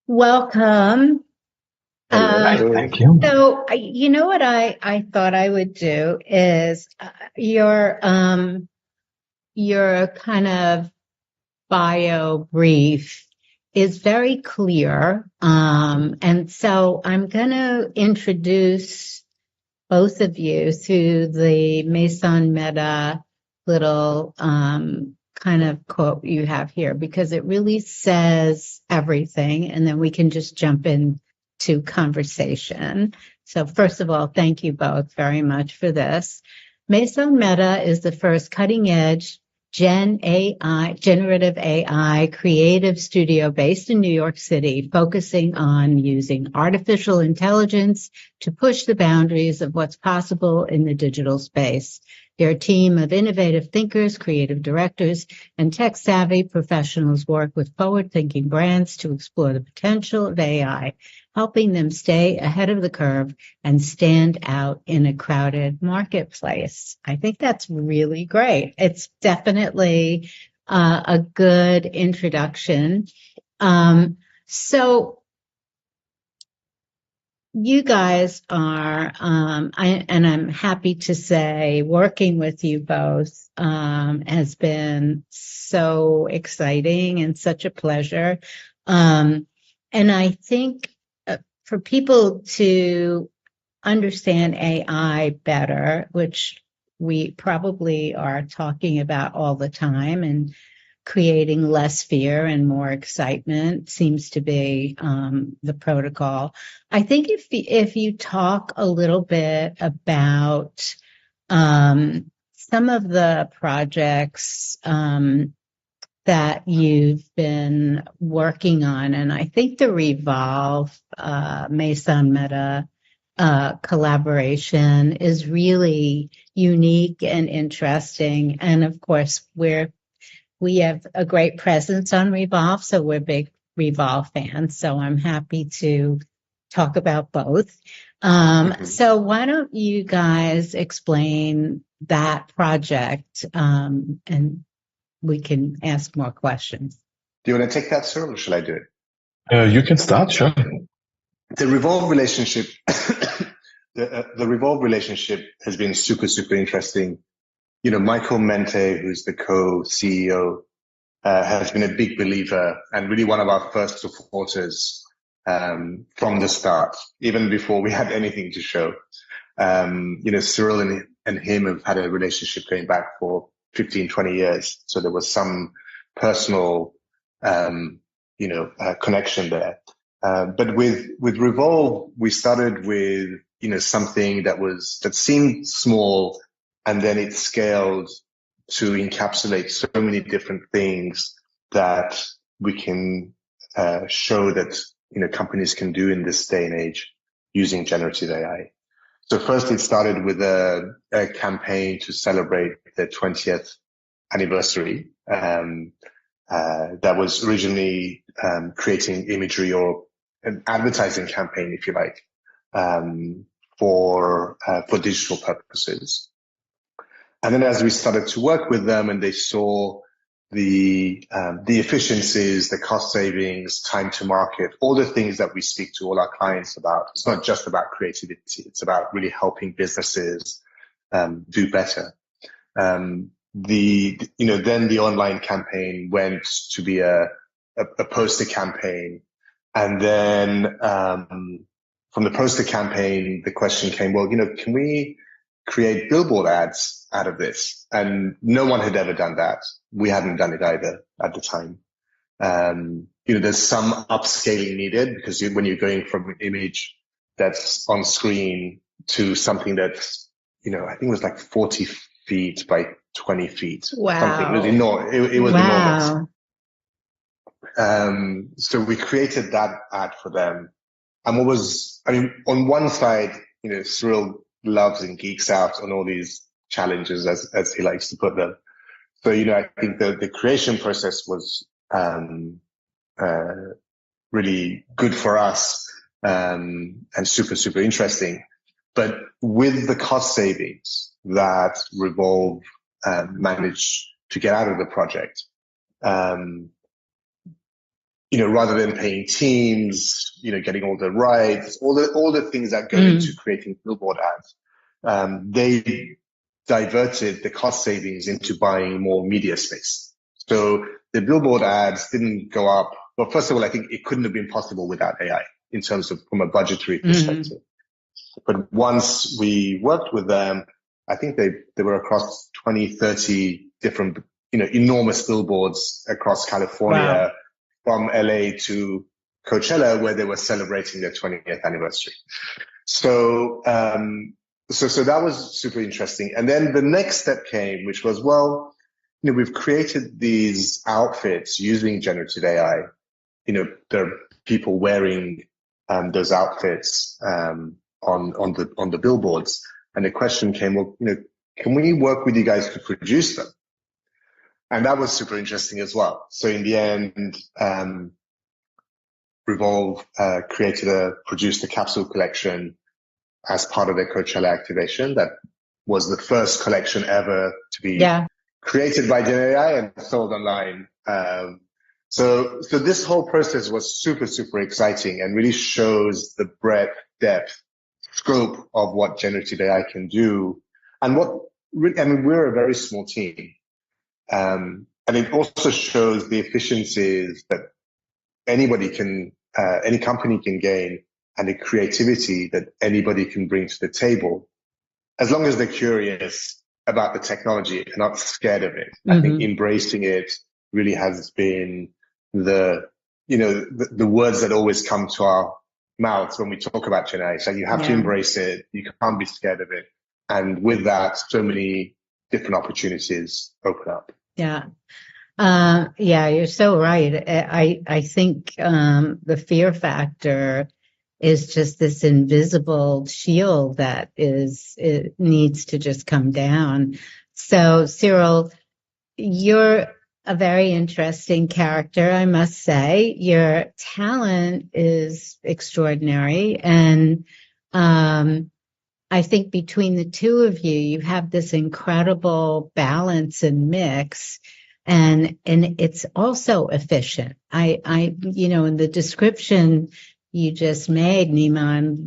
Welcome. Hello, Hello. thank you. You know what I thought I would do is your kind of bio brief is very clear. And so I'm going to introduce both of you through the Maison Meta little kind of quote you have here because it really says everything, and then we can just jump into conversation. So first of all, thank you both very much for this. Maison Meta is the first cutting edge generative AI creative studio based in New York City, focusing on using artificial intelligence to push the boundaries of what's possible in the digital space. Their team of innovative thinkers, creative directors, and tech-savvy professionals work with forward-thinking brands to explore the potential of AI, helping them stay ahead of the curve and stand out in a crowded marketplace. I think that's really great. It's definitely a good introduction. So you guys are, and I'm happy to say, working with you both has been so exciting and such a pleasure. And I think for people to understand AI better, which we probably are talking about all the time, and creating less fear and more excitement seems to be the protocol. I think if you talk a little bit about some of the projects that you've been working on, and I think the Revolve Maison Meta collaboration is really unique and interesting. And of course, we have a great presence on Revolve, so we're big Revolve fans. So I'm happy to talk about both. So why don't you guys explain that project, and we can ask more questions. Do you want to take that, sir, or shall I do it? You can start, sure. The Revolve relationship, the Revolve relationship has been super, super interesting. You know, Michael Mente, who's the co-CEO, has been a big believer and really one of our first supporters from the start, even before we had anything to show. You know, Cyril and him have had a relationship going back for 15, 20 years. So there was some personal, connection there. But with Revolve, we started with, you know, something that seemed small, and then it scaled to encapsulate so many different things that we can show that, you know, companies can do in this day and age using generative AI. So first it started with a campaign to celebrate the 20th anniversary that was originally creating imagery or an advertising campaign, if you like, for digital purposes. And then as we started to work with them and they saw the efficiencies, the cost savings, time to market, all the things that we speak to all our clients about. It's not just about creativity. It's about really helping businesses do better. Then the online campaign went to be a poster campaign. And then from the poster campaign, the question came, well, you know, can we create billboard ads out of this? And no one had ever done that. We hadn't done it either at the time. You know, there's some upscaling needed because when you're going from an image that's on screen to something that's, you know, I think it was like 40 feet by 20 feet. Wow. Something. It was wow. enormous. So we created that ad for them. And on one side, you know, Cyril loves and geeks out on all these challenges, as he likes to put them. So, you know, I think the creation process was really good for us and super, super interesting. But with the cost savings that Revolve managed to get out of the project, rather than paying teams, getting all the rights, all the things that go into creating billboard ads, they diverted the cost savings into buying more media space. So the billboard ads didn't go up. Well, first of all, I think it couldn't have been possible without AI in terms of from a budgetary perspective. But once we worked with them, I think they were across 20, 30 different, enormous billboards across California, from LA to Coachella, where they were celebrating their 20th anniversary. So, so that was super interesting. And then the next step came, which was, well, we've created these outfits using generative AI. There are people wearing those outfits on the billboards. And the question came, well, can we work with you guys to produce them? And that was super interesting as well. So in the end, Revolve produced a capsule collection as part of their Coachella activation. That was the first collection ever to be created by Gen AI and sold online. So this whole process was super, super exciting and really shows the breadth, depth, scope of what generative AI can do. And we're a very small team. And it also shows the efficiencies that any company can gain, and the creativity that anybody can bring to the table, as long as they're curious about the technology and not scared of it. I think embracing it really has been the words that always come to our mouths when we talk about Gen AI. It's like you have to embrace it. You can't be scared of it. And with that, so many different opportunities open up. Yeah. You're so right. I think the fear factor is just this invisible shield that it needs to just come down. So, Cyril, you're a very interesting character, I must say. Your talent is extraordinary, and I think between the two of you, you have this incredible balance and mix, and it's also efficient. In the description you just made, Neiman,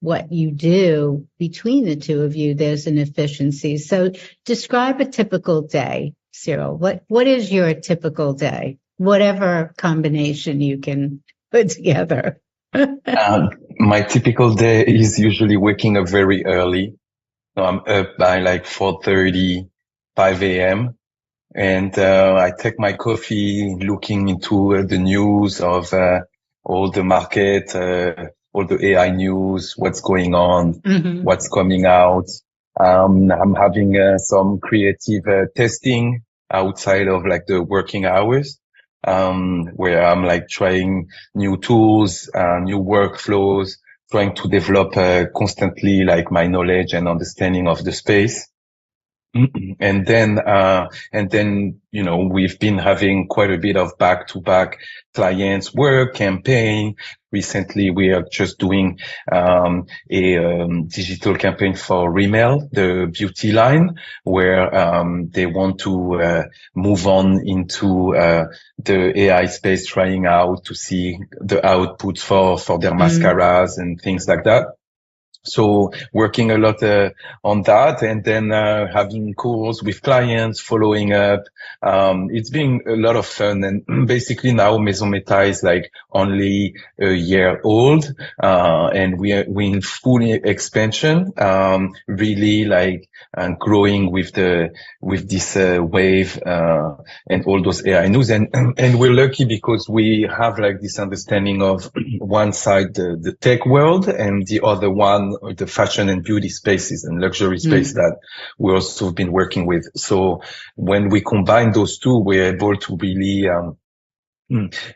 what you do between the two of you, there's an efficiency. So describe a typical day, Cyril. What is your typical day? Whatever combination you can put together. My typical day is usually waking up very early. So I'm up by like 4:30, 5 a.m. And I take my coffee looking into the news of all the market, all the AI news, what's going on, what's coming out. I'm having some creative testing outside of like the working hours, where I'm like trying new tools, new workflows, trying to develop constantly like my knowledge and understanding of the space. And then, we've been having quite a bit of back-to-back clients work campaign. Recently, we are just doing a digital campaign for Rimmel, the beauty line, where they want to move on into the AI space, trying out to see the outputs for their mascaras and things like that. So working a lot on that, and then having calls with clients, following up. It's been a lot of fun, and basically now Maison Meta is like only a year old, and we're in full expansion, really like growing with this wave and all those AI news, and we're lucky because we have like this understanding of one side the tech world, and the other one the fashion and beauty spaces and luxury space that we also have been working with. So when we combine those two, we're able to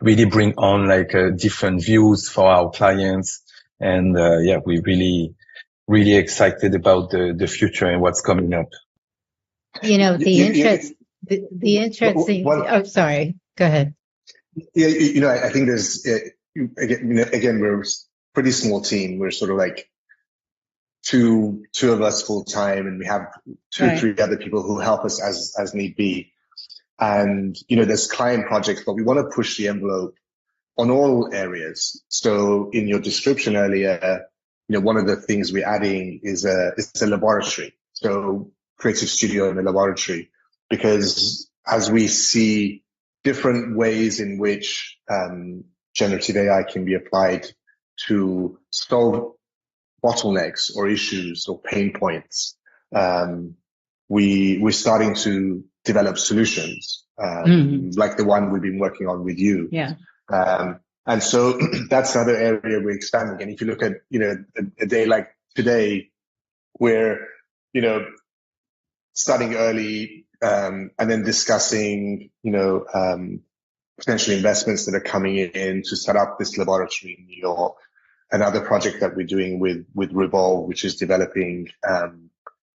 really bring on like different views for our clients. And we're really, really excited about the future and what's coming up. The interesting. Oh, sorry. Go ahead. Yeah, I think there's again, we're a pretty small team. We're sort of like two of us full time, and we have two or three other people who help us as need be. And there's client projects, but we want to push the envelope on all areas. So in your description earlier, one of the things we're adding is a laboratory. So creative studio in a laboratory, because as we see different ways in which generative AI can be applied to solve bottlenecks or issues or pain points, we're starting to develop solutions like the one we've been working on with you. Yeah. And so that's another area we're expanding. And if you look at, a day like today, we're, starting early, and then discussing, potential investments that are coming in to set up this laboratory in New York. Another project that we're doing with Revolve, which is developing,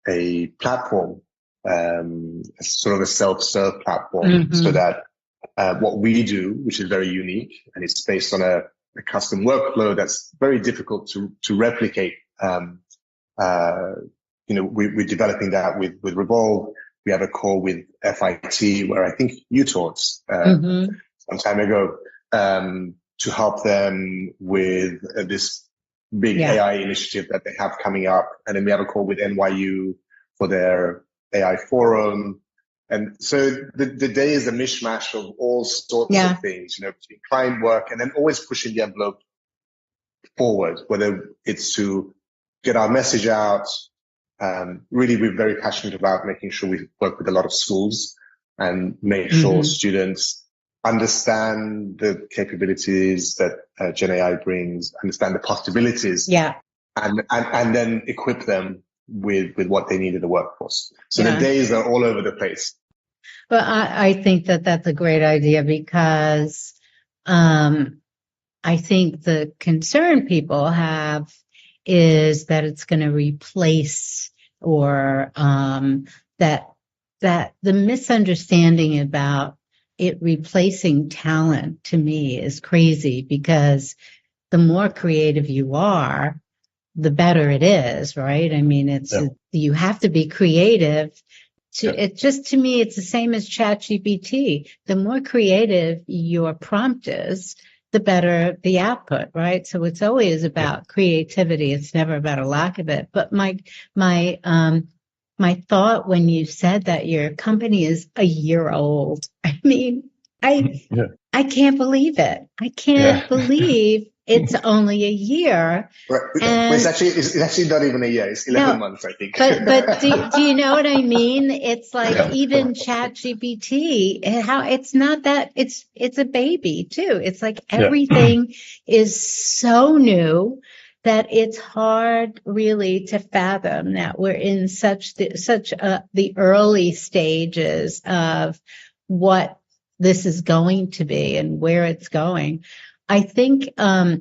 a platform, sort of a self-serve platform, so that what we do, which is very unique, and it's based on a custom workflow that's very difficult to replicate. We're developing that with Revolve. We have a call with FIT where I think you taught some time ago, to help them with this big AI initiative that they have coming up. And then we have a call with NYU for their AI forum. And so the day is a mishmash of all sorts of things, between client work and then always pushing the envelope forward, whether it's to get our message out. Really, we're very passionate about making sure we work with a lot of schools and make sure students understand the capabilities that Gen AI brings, understand the possibilities, and then equip them with what they need in the workforce. So the days are all over the place. But I think that that's a great idea, because I think the concern people have is that it's going to replace, or that the misunderstanding about it replacing talent, to me, is crazy, because the more creative you are, the better it is, right? I mean, you have to be creative. To me, it's the same as ChatGPT. The more creative your prompt is, the better the output, right? So it's always about creativity. It's never about a lack of it. But my thought when you said that your company is a year old, I mean, I can't believe it. I can't believe it's only a year. Right. It's actually not even a year. It's 11 months, I think. But do you know what I mean? It's like even ChatGPT, how it's not that, it's a baby too. It's like everything is so new that it's hard really to fathom that we're in the early stages of what this is going to be and where it's going. I think a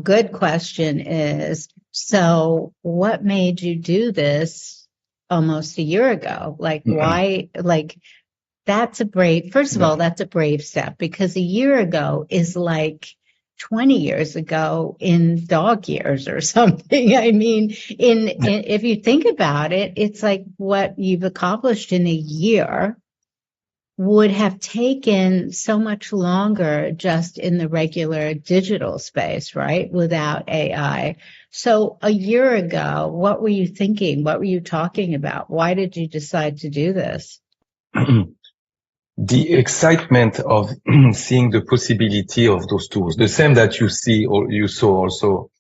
good question is, so what made you do this almost a year ago? Like, why? Like, that's a brave, first of all, that's a brave step, because a year ago is like 20 years ago in dog years or something. I mean, if you think about it, it's like what you've accomplished in a year would have taken so much longer just in the regular digital space, right? Without AI. So a year ago, what were you thinking? What were you talking about? Why did you decide to do this? The excitement of seeing the possibility of those tools, the same that you see or you saw also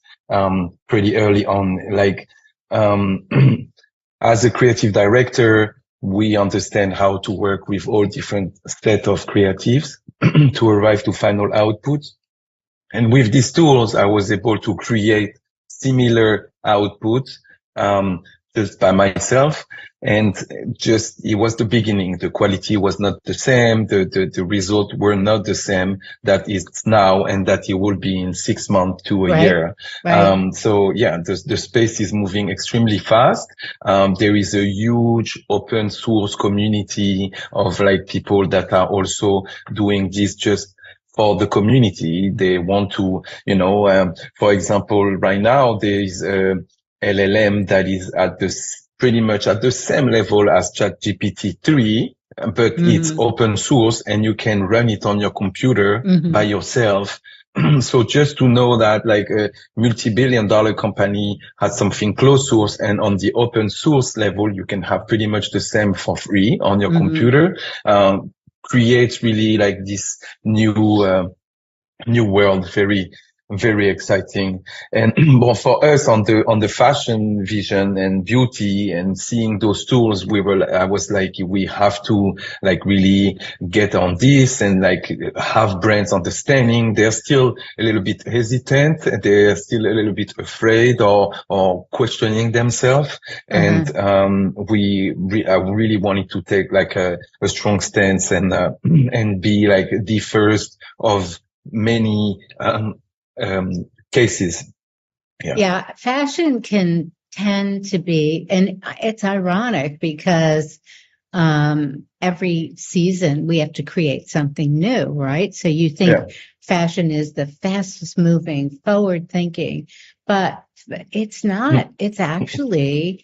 pretty early on. Like as a creative director, we understand how to work with all different set of creatives to arrive to final output. And with these tools, I was able to create similar outputs just by myself. And just, it was the beginning. The quality was not the same. The results were not the same that it's now and that it will be in 6 months to a year. Right. So yeah, the space is moving extremely fast. There is a huge open source community of like people that are also doing this just for the community. They want to, for example, right now there is a LLM that is at pretty much at the same level as ChatGPT 3, but it's open source and you can run it on your computer by yourself. So just to know that like a multi-billion-dollar company has something closed source, and on the open source level, you can have pretty much the same for free on your computer, creates really like this new world, very, very exciting. And well, for us on the fashion vision and beauty and seeing those tools, I was like, we have to like really get on this and like have brands understanding. They're still a little bit hesitant. They're still a little bit afraid or questioning themselves. And, I really wanted to take like a strong stance and be like the first of many cases. Yeah, fashion can tend to be, and it's ironic because every season we have to create something new, right? So you think fashion is the fastest moving, forward thinking, but it's not. It's actually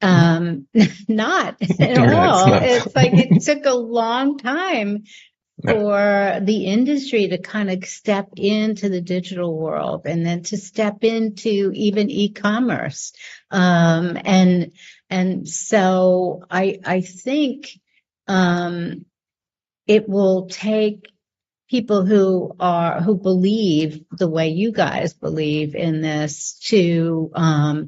not at all. It's like it took a long time for the industry to kind of step into the digital world and then to step into even e-commerce. And so I think it will take people who believe the way you guys believe in this to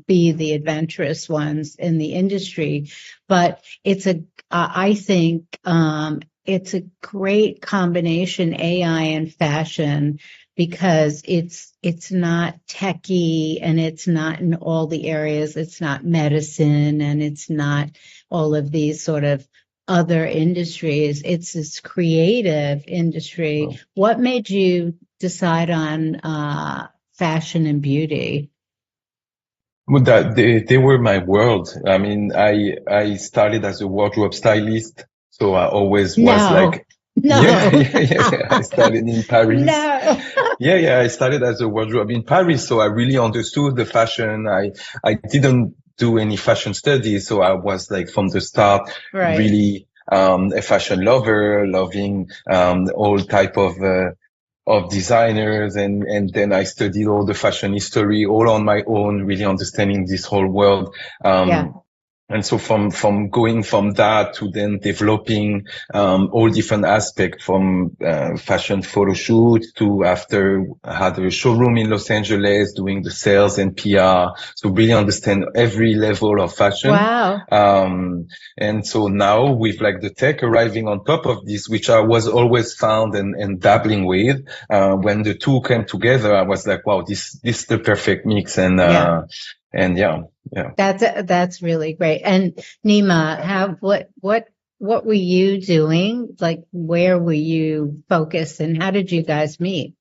be the adventurous ones in the industry. But I think it's a great combination, AI and fashion, because it's not techy and it's not in all the areas. It's not medicine and it's not all of these sort of other industries. It's this creative industry. Wow. What made you decide on fashion and beauty? Well, they were my world. I mean, I started as a wardrobe stylist. So I always was like, I started in Paris. I started as a wardrobe in Paris. So I really understood the fashion. I didn't do any fashion studies. So I was like from the start, really, a fashion lover, loving, all type of designers. And then I studied all the fashion history all on my own, really understanding this whole world. And so from going from that to then developing, all different aspects from, fashion photo shoot to after I had a showroom in Los Angeles doing the sales and PR. So really understand every level of fashion. Wow. And so now with like the tech arriving on top of this, which I was always found and dabbling with, when the two came together, I was like, wow, this is the perfect mix. And That's really great. And Nima, what were you doing? Like, where were you focused and how did you guys meet?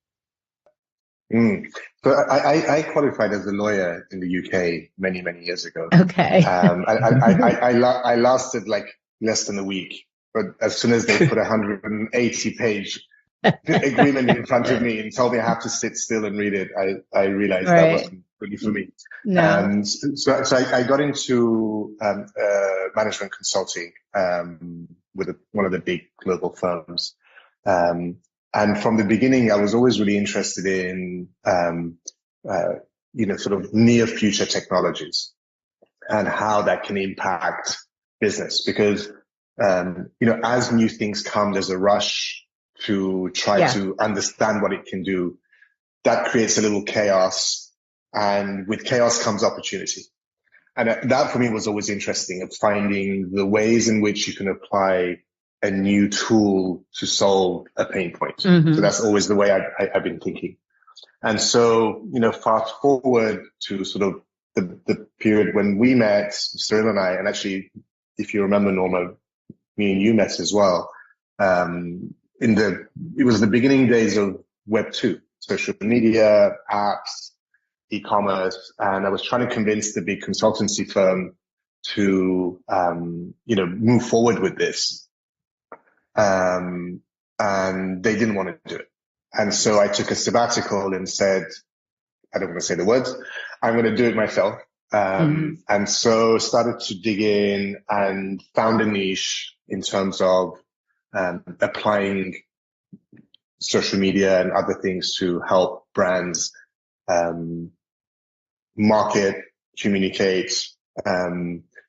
So I qualified as a lawyer in the UK many, many years ago. Okay. I lasted like less than a week, but as soon as they put 180-page agreement in front of me and told me I have to sit still and read it, I realized that wasn't really for me. No. So I got into management consulting with one of the big global firms. And from the beginning, I was always really interested in sort of near future technologies and how that can impact business. Because as new things come, there's a rush to try to understand what it can do. That creates a little chaos, and with chaos comes opportunity. And that for me was always interesting, of finding the ways in which you can apply a new tool to solve a pain point. So that's always the way I've been thinking. And so, fast forward to sort of the period when we met, Cyril and I, and actually, if you remember, Norma, me and you met as well. It was the beginning days of Web 2, social media, apps, e-commerce, and I was trying to convince the big consultancy firm to, move forward with this. And they didn't want to do it. And so I took a sabbatical and said, I don't want to say the words, I'm going to do it myself. And so started to dig in and found a niche in terms of applying social media and other things to help brands market, communicate,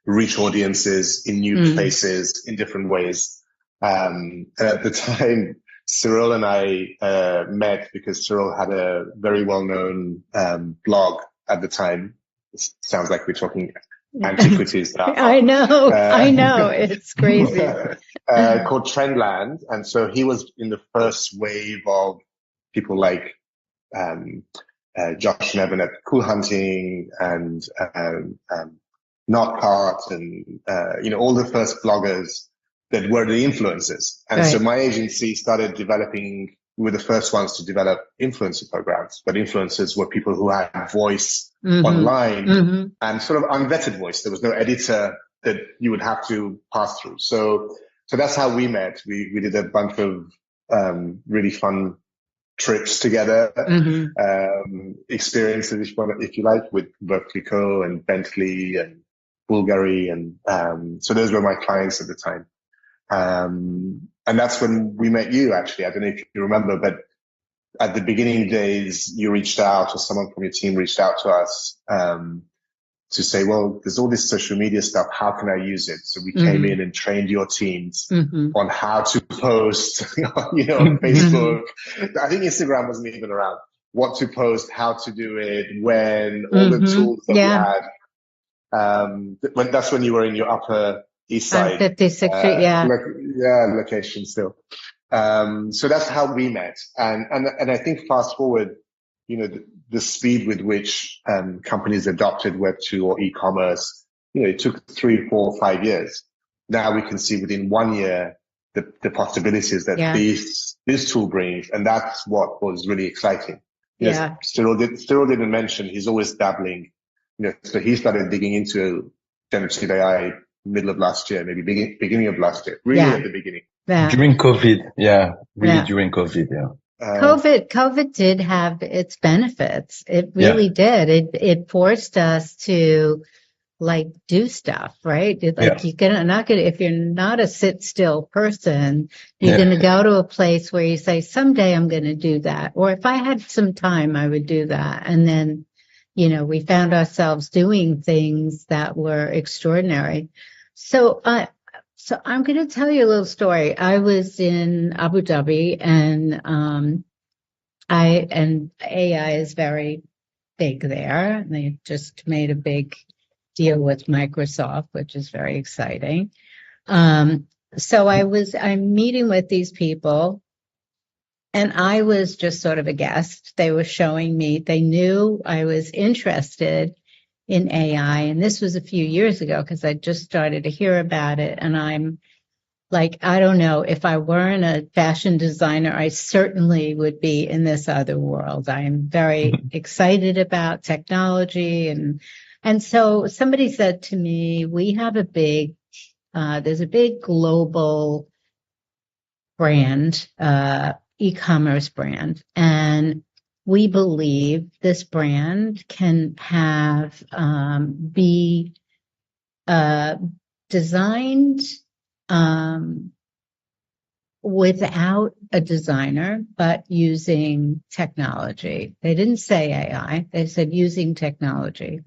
reach audiences in new places in different ways. And at the time, Cyril and I met because Cyril had a very well-known blog at the time. It sounds like we're talking antiquities now. I know. It's crazy. Called Trendland. And so he was in the first wave of people like Josh and Evan at Cool Hunting and Notcart and all the first bloggers that were the influencers. And so my agency started developing. We were the first ones to develop influencer programs, but influencers were people who had voice online and sort of unvetted voice. There was no editor that you would have to pass through. So that's how we met. We did a bunch of really fun trips together, experiences, if you like, with Berkeley Co. and Bentley and Bulgari. And so those were my clients at the time. And that's when we met you, actually. I don't know if you remember, but at the beginning days, you reached out, or someone from your team reached out to us to say, well, there's all this social media stuff. How can I use it? So we came in and trained your teams on how to post, on Facebook. I think Instagram wasn't even around. What to post, how to do it, when, all the tools that we had. That's when you were in your Upper East Side. 56th Street, location still. So that's how we met. And I think fast forward, the speed with which companies adopted Web 2 or e-commerce, it took 3, 4, 5 years. Now we can see within 1 year the possibilities that this tool brings, and that's what was really exciting. Cyril didn't mention he's always dabbling. So he started digging into generative AI middle of last year, maybe beginning of last year, really at the beginning. During COVID, during COVID, COVID did have its benefits. It really did. It forced us to do stuff, right? If you're not a sit still person, you're going to go to a place where you say, someday I'm going to do that. Or if I had some time, I would do that. And then, we found ourselves doing things that were extraordinary. So I'm going to tell you a little story. I was in Abu Dhabi, and AI is very big there. They just made a big deal with Microsoft, which is very exciting. So I'm meeting with these people, and I was just sort of a guest. They were showing me, they knew I was interested in AI. And this was a few years ago because I just started to hear about it. And I'm like, I don't know, if I weren't a fashion designer, I certainly would be in this other world. I am very excited about technology. And so somebody said to me, we have there's a big global brand, e-commerce brand. And we believe this brand can be designed without a designer, but using technology. They didn't say AI. They said using technology.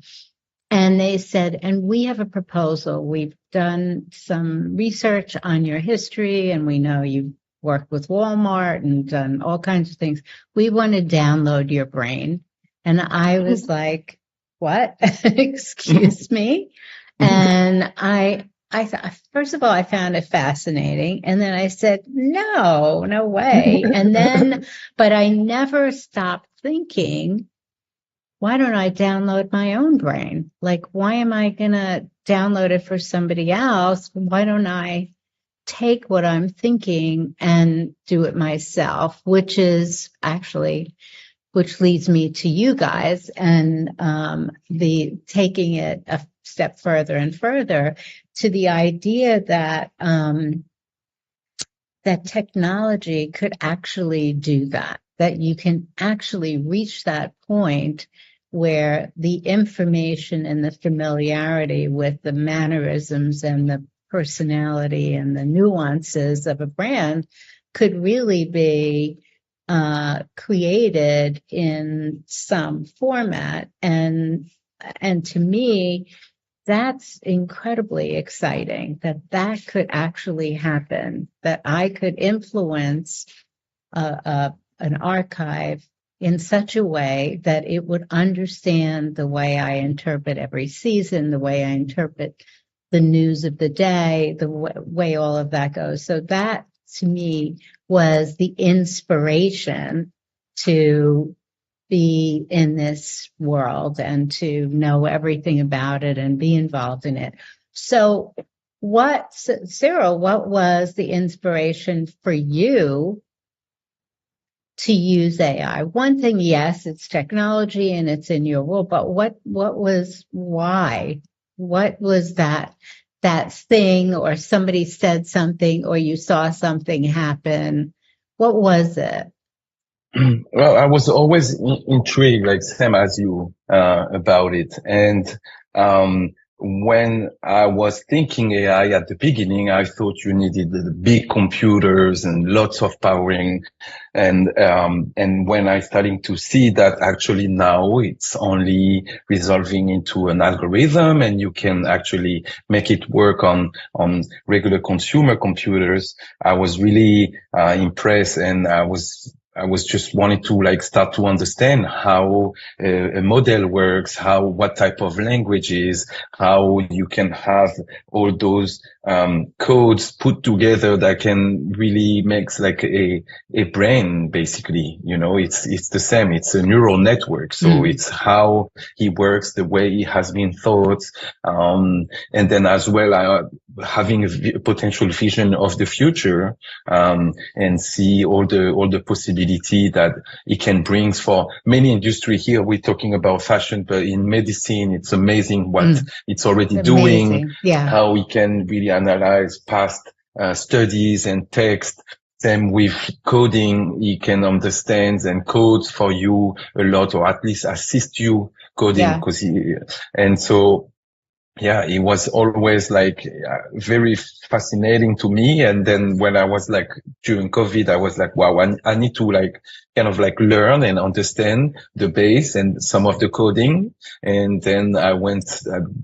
And they said, and we have a proposal. We've done some research on your history, and we know you've worked with Walmart and done all kinds of things. We want to download your brain. And I was like, what? Excuse me? And I thought, first of all, I found it fascinating. And then I said, no way. And then, but I never stopped thinking, why don't I download my own brain? Why am I going to download it for somebody else? Why don't I take what I'm thinking and do it myself, which leads me to you guys and the taking it a step further and further to the idea that that technology could actually do that you can actually reach that point where the information and the familiarity with the mannerisms and the personality and the nuances of a brand could really be created in some format. And to me, that's incredibly exciting that could actually happen, that I could influence an archive in such a way that it would understand the way I interpret every season, the way I interpret the news of the day, the way all of that goes. So that, to me, was the inspiration to be in this world and to know everything about it and be involved in it. So Cyril, what was the inspiration for you to use AI? One thing, yes, it's technology and it's in your world, but why? What was that thing, or somebody said something, or you saw something happen? What was it? Well, I was always intrigued, like same as you, about it. And, when I was thinking AI at the beginning, I thought you needed the big computers and lots of powering. And when I started to see that actually now it's only resolving into an algorithm and you can actually make it work on regular consumer computers, I was really, impressed, and I was just wanting to like start to understand how a model works, what type of languages, how you can have all those codes put together that can really makes like a brain, basically. It's the same. It's a neural network. So it's how he works, the way he has been thought. And then as well, having a potential vision of the future, and see all the possibility that it can bring for many industry. Here we're talking about fashion, but in medicine, it's amazing what it's already doing. Yeah. How we can really analyze past studies and text. Same with coding. He can understand and code for you a lot, or at least assist you coding. And so, yeah, it was always like very fascinating to me. And then when I was like during COVID, I was like, wow, I need to like kind of like learn and understand the base and some of the coding. And then I went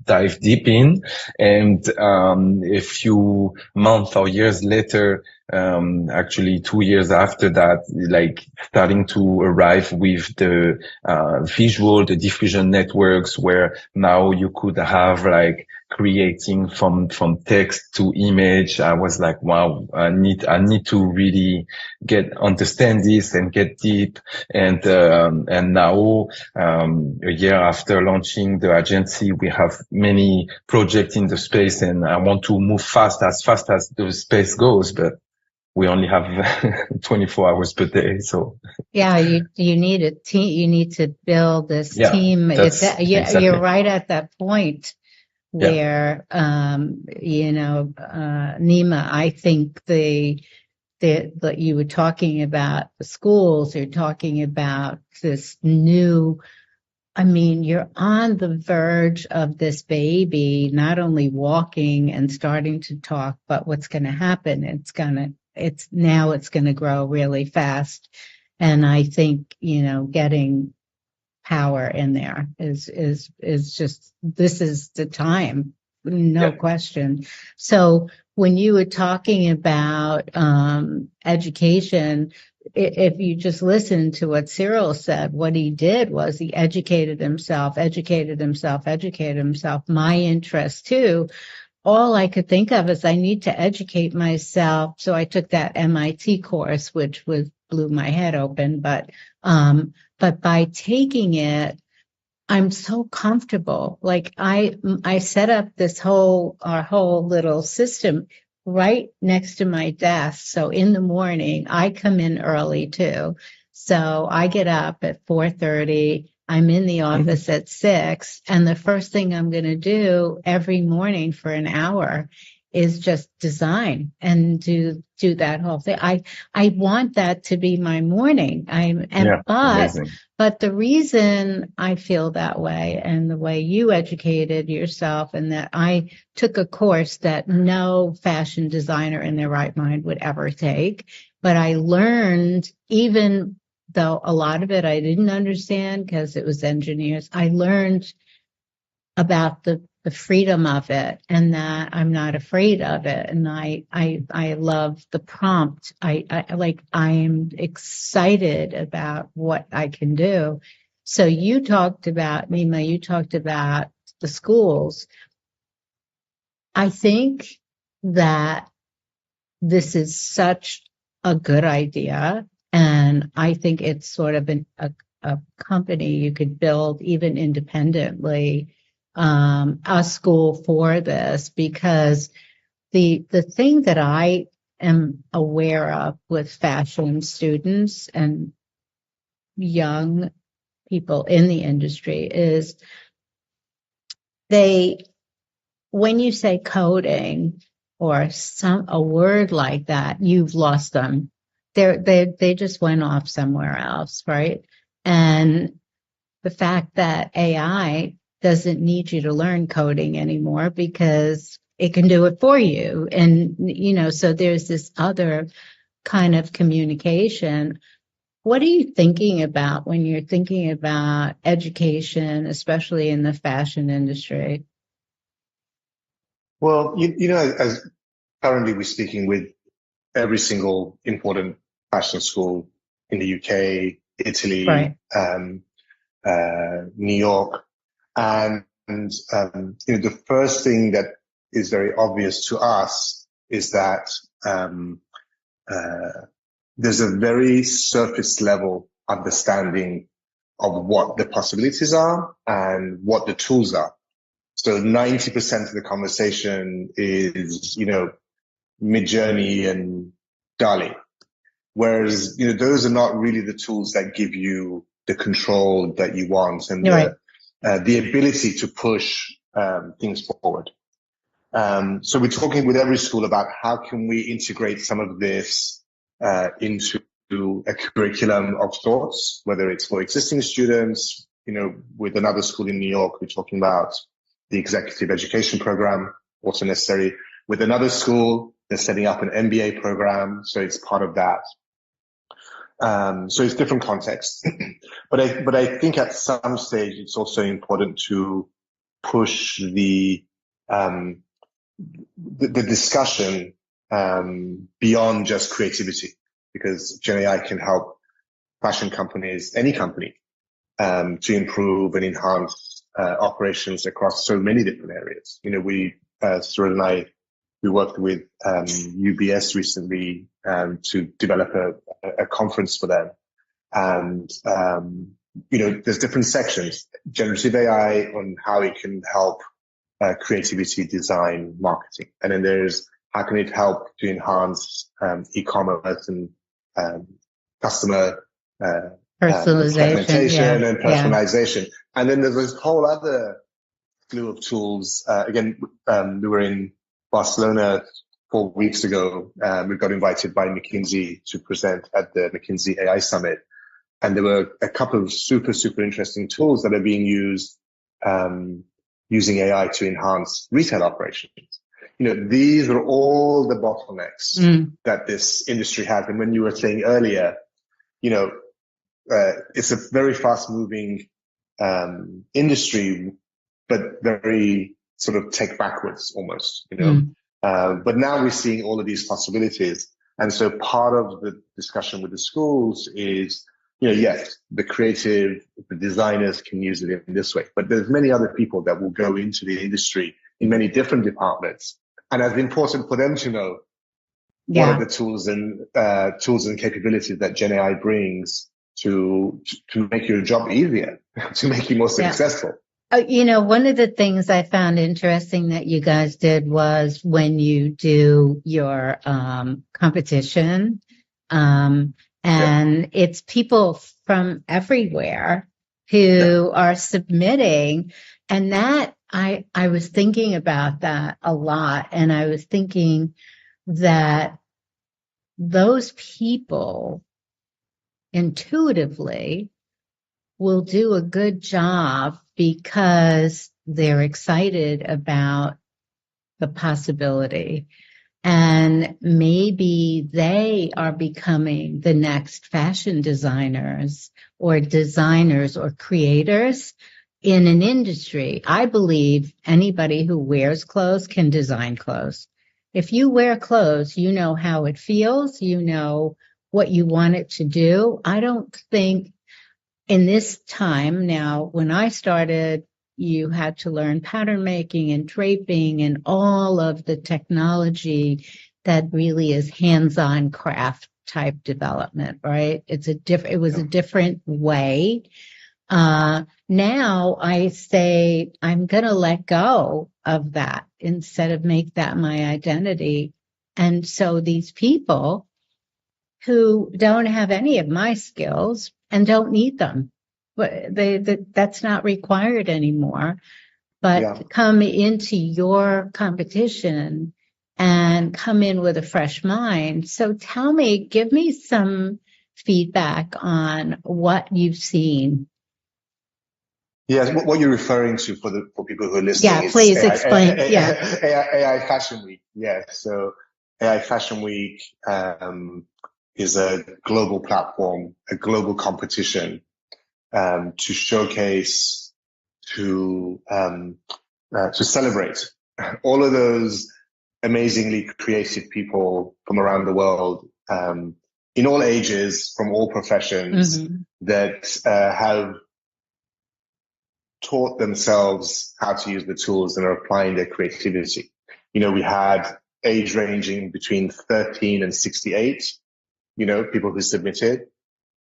dive deep in, and a few months or years later, actually 2 years after that, like starting to arrive with the the diffusion networks, where now you could have like creating from text to image. I was like, wow, I need to really understand this and get deep. And now, a year after launching the agency, we have many projects in the space, and I want to move fast as the space goes, but we only have 24 hours per day. So yeah, you need a team. You need to build this team. Exactly. You're right at that point where, Nima, I think that you were talking about the schools, you're talking about this new, I mean, you're on the verge of this baby not only walking and starting to talk, but what's going to happen? It's going to grow really fast. And I think, getting power in there is just, this is the time, no question. So when you were talking about education, if you just listen to what Cyril said, what he did was he educated himself. My interest too. All I could think of is I need to educate myself. So I took that MIT course, which blew my head open. But by taking it, I'm so comfortable. Like I set up our whole little system right next to my desk. So in the morning, I come in early too. So I get up at 4:30. I'm in the office at 6. And the first thing I'm going to do every morning for an hour is just design and do that whole thing. I want that to be my morning. Amazing. But the reason I feel that way, and the way you educated yourself, and that I took a course that no fashion designer in their right mind would ever take, but I learned, even though a lot of it I didn't understand because it was engineers, I learned about the freedom of it, and that I'm not afraid of it. And I love the prompt. I'm excited about what I can do. So you talked about, Mima, you talked about the schools. I think that this is such a good idea. And I think it's sort of a company you could build even independently, a school for this, because the thing that I am aware of with fashion students and young people in the industry is when you say coding or a word like that, you've lost them. They just went off somewhere else, right? And the fact that AI doesn't need you to learn coding anymore because it can do it for you. And, so there's this other kind of communication. What are you thinking about when you're thinking about education, especially in the fashion industry? Well, as currently we're speaking with every single important fashion school in the UK, Italy, Right. New York. And the first thing that is very obvious to us is that there's a very surface level understanding of what the possibilities are and what the tools are. So 90% of the conversation is, Midjourney and DALL-E. Whereas, those are not really the tools that give you the control that you want and Right. the ability to push things forward. So we're talking with every school about how can we integrate some of this into a curriculum of sorts, whether it's for existing students. With another school in New York, we're talking about the executive education program, also necessary. With another school, they're setting up an MBA program, so it's part of that. So it's different contexts, but I think at some stage it's also important to push the discussion beyond just creativity, because Gen AI can help fashion companies, any company, to improve and enhance operations across so many different areas. Stuart and I, we worked with UBS recently to develop a conference for them. And, there's different sections, generative AI on how it can help creativity, design, marketing. And then there's how can it help to enhance e-commerce and customer Personalization, segmentation and personalization. Yeah. And then there's this whole other slew of tools. Again, we were in Barcelona 4 weeks ago. We got invited by McKinsey to present at the McKinsey AI Summit. And there were a couple of super, super interesting tools that are being used using AI to enhance retail operations. These are all the bottlenecks that this industry has. And when you were saying earlier, it's a very fast moving industry, but very sort of tech backwards almost, but now we're seeing all of these possibilities. And so part of the discussion with the schools is, yes, the creative, the designers can use it in this way, but there's many other people that will go into the industry in many different departments. And it's important for them to know what are the tools and capabilities that Gen AI brings to make your job easier, to make you more successful. One of the things I found interesting that you guys did was when you do your competition, and it's people from everywhere who are submitting, and that I was thinking about that a lot, and I was thinking that those people intuitively will do a good job because they're excited about the possibility. And maybe they are becoming the next fashion designers or creators in an industry. I believe anybody who wears clothes can design clothes. If you wear clothes, you know how it feels, you know what you want it to do. I don't think in this time now, when I started, you had to learn pattern making and draping and all of the technology that really is hands-on craft type development, right? It was a different way. Now I say I'm going to let go of that instead of make that my identity. And so these people who don't have any of my skills and don't need them, but that's not required anymore, but come into your competition and come in with a fresh mind. So give me some feedback on what you've seen. Yes, what you're referring to for people who are listening is please explain. AI Fashion Week. Yeah, so AI Fashion Week is a global platform, a global competition to showcase, to celebrate all of those amazingly creative people from around the world, in all ages, from all professions, that have taught themselves how to use the tools and are applying their creativity. You know, we had age ranging between 13 and 68, people who submitted.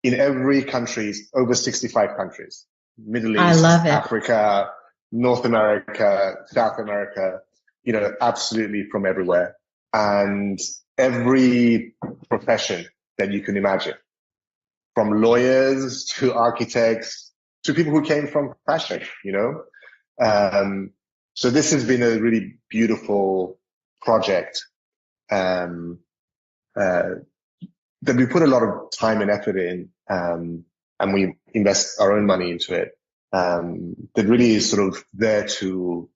In every country, over 65 countries, Middle East, I love it. Africa, North America, South America, absolutely from everywhere. And every profession that you can imagine, from lawyers to architects to people who came from fashion, So this has been a really beautiful project that we put a lot of time and effort in, and we invest our own money into it. That really is sort of there to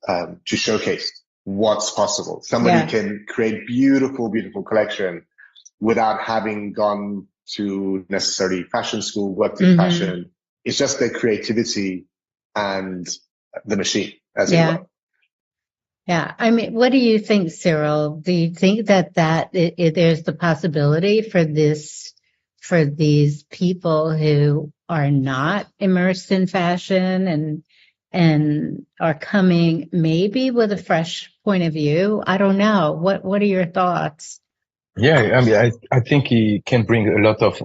showcase what's possible. Somebody can create beautiful, beautiful collection without having gone to necessarily fashion school, worked in fashion. It's just their creativity and the machine, as it were. Yeah. I mean, what do you think, Cyril? Do you think that there's the possibility for these people who are not immersed in fashion and are coming maybe with a fresh point of view? I don't know. What are your thoughts? Yeah, I mean, I think it can bring a lot of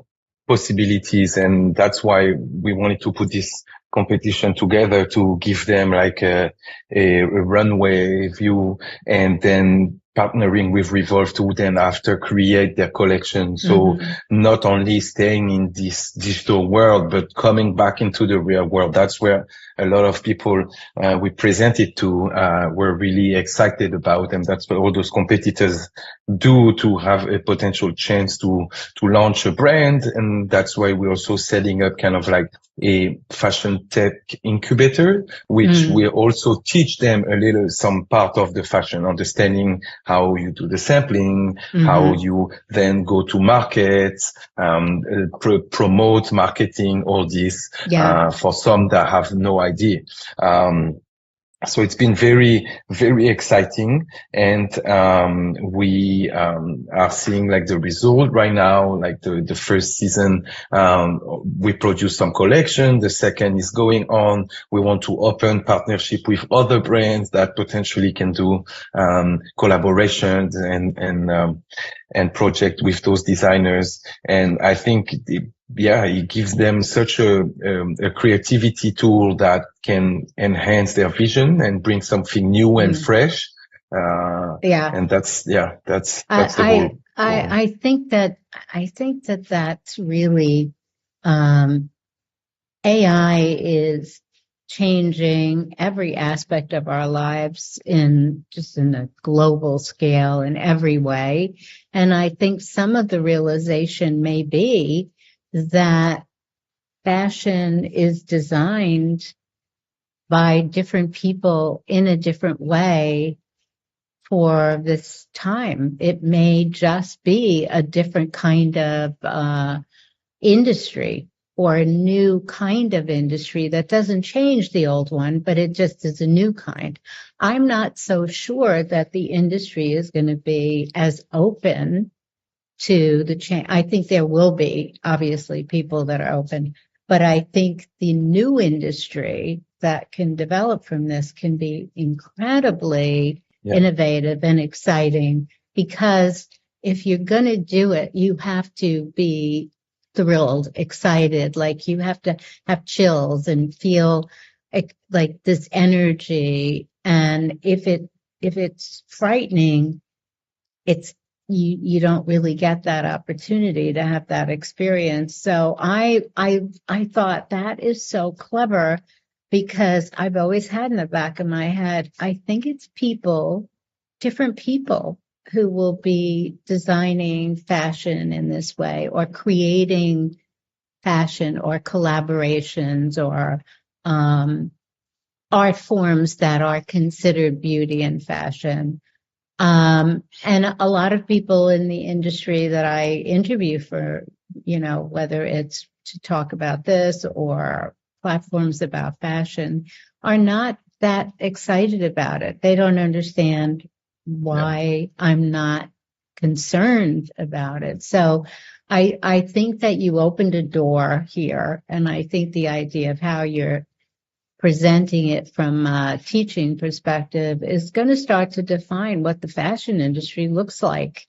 possibilities, and that's why we wanted to put this competition together to give them like a runway view, and then partnering with Revolve to then after create their collection. So not only staying in this digital world, but coming back into the real world. That's where a lot of people we presented to were really excited about, and that's what all those competitors do to have a potential chance to launch a brand. And that's why we're also setting up kind of like a fashion tech incubator, which we also teach them some part of the fashion, understanding how you do the sampling, how you then go to markets, promote marketing, all this, for some that have no idea. So it's been very, very exciting. And, we, are seeing like the result right now, like the first season, we produced some collection. The second is going on. We want to open partnership with other brands that potentially can do, collaborations and project with those designers. And I think it gives them such a creativity tool that can enhance their vision and bring something new and fresh. And that's the whole. I think that's really, AI is changing every aspect of our lives in a global scale in every way. And I think some of the realization may be that fashion is designed by different people in a different way for this time. It may just be a different kind of industry or a new kind of industry that doesn't change the old one, but it just is a new kind. I'm not so sure that the industry is going to be as open to the change. I think there will be obviously people that are open, but I think the new industry that can develop from this can be incredibly innovative and exciting, because if you're going to do it, you have to be thrilled, excited, like you have to have chills and feel like this energy. And if it's frightening, you don't really get that opportunity to have that experience. So I thought that is so clever, because I've always had in the back of my head, I think it's different people who will be designing fashion in this way, or creating fashion or collaborations or art forms that are considered beauty and fashion. And a lot of people in the industry that I interview for, whether it's to talk about this or platforms about fashion, are not that excited about it. They don't understand why I'm not concerned about it. So I think that you opened a door here, and I think the idea of how you're presenting it from a teaching perspective is going to start to define what the fashion industry looks like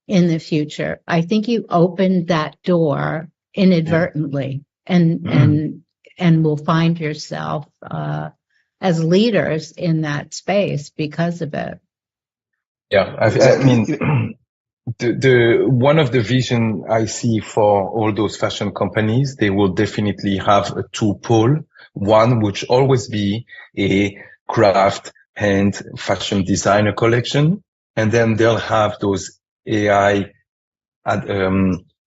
in the future. I think you opened that door inadvertently, and will find yourself as leaders in that space because of it. Yeah, I mean, the one of the vision I see for all those fashion companies, they will definitely have a two pole. One which always be a craft and fashion designer collection, and then they'll have those AI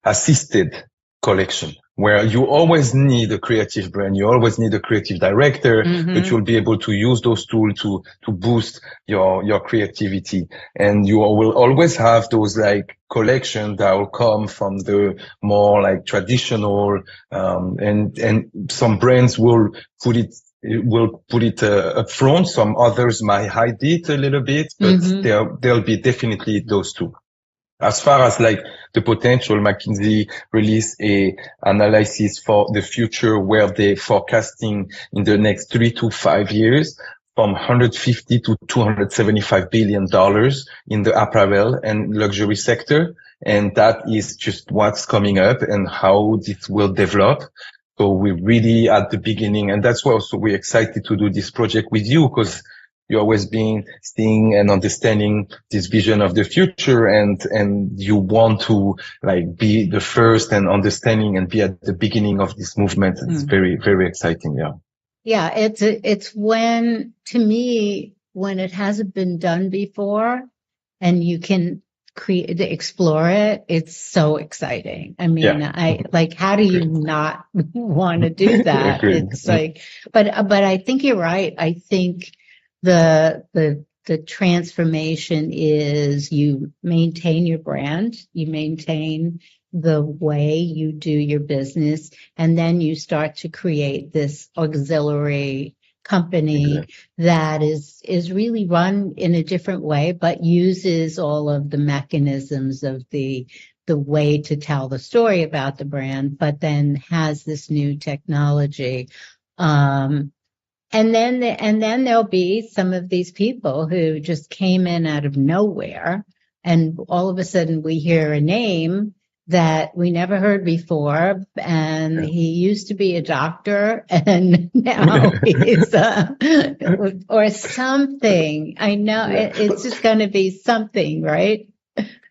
assisted collection, where you always need a creative brand, you always need a creative director, but you'll be able to use those tools to boost your creativity. And you will always have those like collections that will come from the more like traditional, and some brands will put it up front. Some others might hide it a little bit, but there'll be definitely those two. As far as like the potential, McKinsey released a analysis for the future where they're forecasting in the next 3 to 5 years from $150 to $275 billion in the apparel and luxury sector. And that is just what's coming up and how this will develop. So we're really at the beginning, and that's why also we're excited to do this project with you, because you always been seeing and understanding this vision of the future, and you want to like be the first and understanding and be at the beginning of this movement. It's very, very exciting. Yeah. Yeah. It's when, to me, when it hasn't been done before and you can explore it, it's so exciting. I mean, how do you not want to do that? It's like, but I think you're right. I think the transformation is you maintain your brand, you maintain the way you do your business, and then you start to create this auxiliary company that is really run in a different way, but uses all of the mechanisms of the way to tell the story about the brand, but then has this new technology. And then there'll be some of these people who just came in out of nowhere, and all of a sudden we hear a name that we never heard before, and he used to be a doctor, and now he's or something. I know it's just going to be something, right?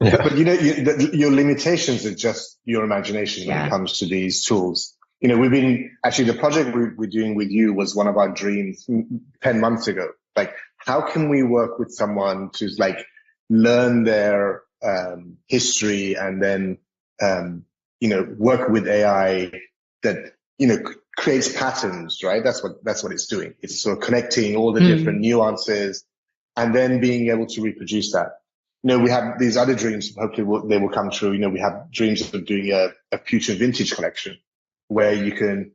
But your limitations are just your imagination when it comes to these tools. we've been actually the project we're doing with you was one of our dreams 10 months ago. Like, how can we work with someone to like learn their history and then work with AI that creates patterns, right? That's what it's doing. It's sort of connecting all the different nuances and then being able to reproduce that. We have these other dreams. Hopefully they will come true. We have dreams of doing a future vintage collection where you can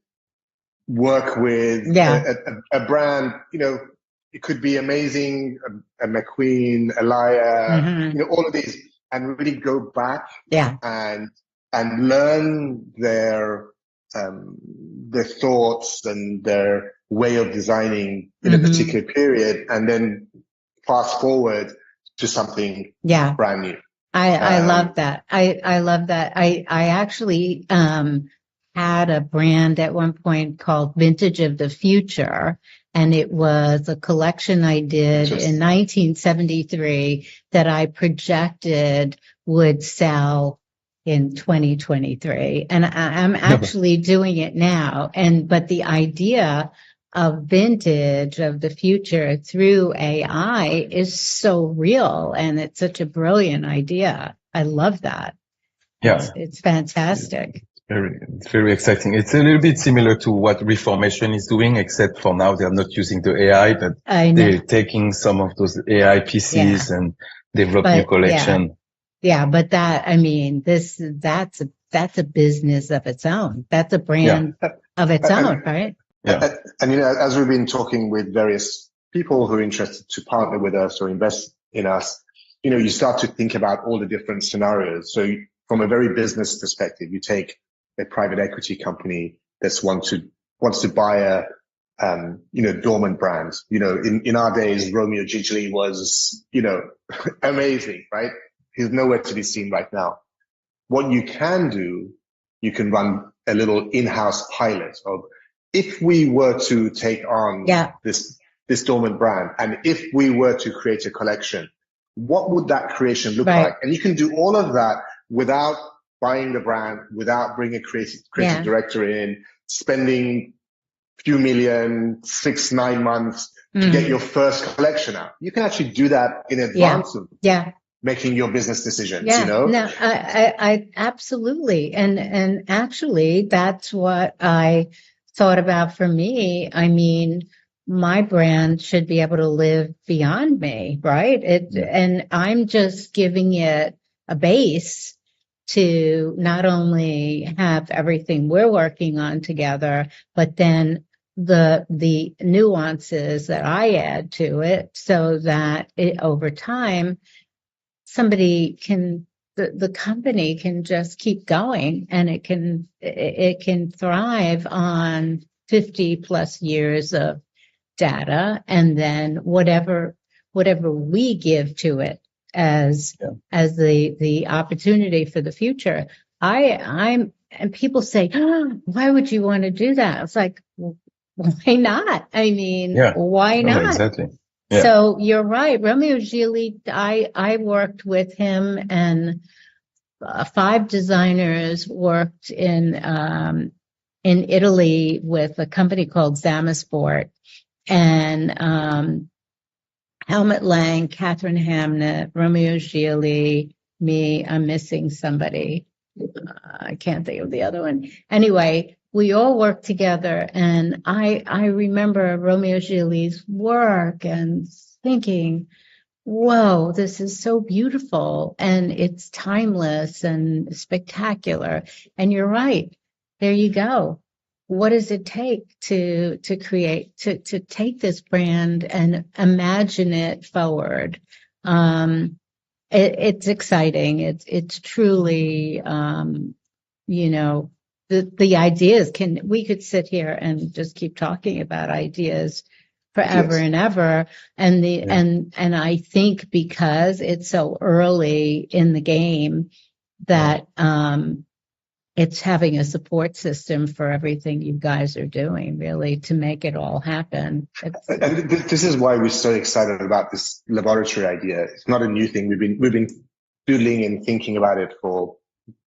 work with a brand. It could be amazing, a McQueen, a Laia, all of these, and really go back and learn their thoughts and their way of designing in a particular period, and then fast forward to something brand new. I love that. I love that. I actually had a brand at one point called Vintage of the Future, and it was a collection I did in 1973 that I projected would sell in 2023. And I'm actually doing it now. But the idea of vintage of the future through AI is so real, and it's such a brilliant idea. I love that. Yeah. It's fantastic. It's very exciting. It's a little bit similar to what Reformation is doing, except for now they're not using the AI, but they're taking some of those AI pieces and develop new collection. Yeah, but that's a business of its own. That's a brand of its own, right? Yeah. And as we've been talking with various people who are interested to partner with us or invest in us, you start to think about all the different scenarios. So from a very business perspective, you take a private equity company that wants to buy a dormant brand. In our days, Romeo Gigli was amazing, right? He's nowhere to be seen right now. What you can do, you can run a little in-house pilot of, if we were to take on this dormant brand, and if we were to create a collection, what would that creation look like? And you can do all of that without buying the brand, without bringing a creative director in, spending a few million, 6-9 months to get your first collection out. You can actually do that in advance of making your business decisions. No, I absolutely. And actually that's what I thought about for me. I mean, my brand should be able to live beyond me, right? And I'm just giving it a base to not only have everything we're working on together, but then the nuances that I add to it, so that over time, the company can just keep going, and it can thrive on 50 plus years of data, and then whatever we give to it as the opportunity for the future. And people say, why would you want to do that? It's like, well, why not? I mean, why not? Exactly. Yeah. So you're right. Romeo Gigli, I worked with him, and 5 designers worked in Italy with a company called Zamasport, and Helmut Lang, Catherine Hamnett, Romeo Gigli, me. I'm missing somebody. I can't think of the other one. Anyway, we all worked together, and I remember Romeo Gigli's work and thinking, whoa, this is so beautiful, and it's timeless and spectacular. And you're right. There you go. What does it take to create, to take this brand and imagine it forward? It's exciting. It's truly, the ideas we could sit here and just keep talking about ideas forever and ever. And I think because it's so early in the game that, it's having a support system for everything you guys are doing, really, to make it all happen. And this is why we're so excited about this laboratory idea. It's not a new thing. We've been doodling and thinking about it for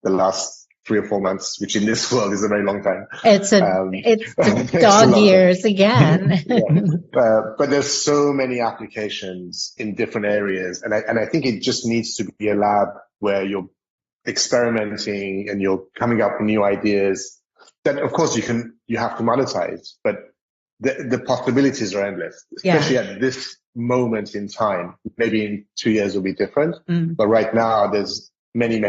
the last 3 or 4 months, which in this world is a very long time. It's It's a dog long time. years again. But there's so many applications in different areas, and I think it just needs to be a lab where you're experimenting and you're coming up with new ideas. Then of course you have to monetize, but the possibilities are endless, especially at this moment in time. Maybe in 2 years will be different, but right now there's many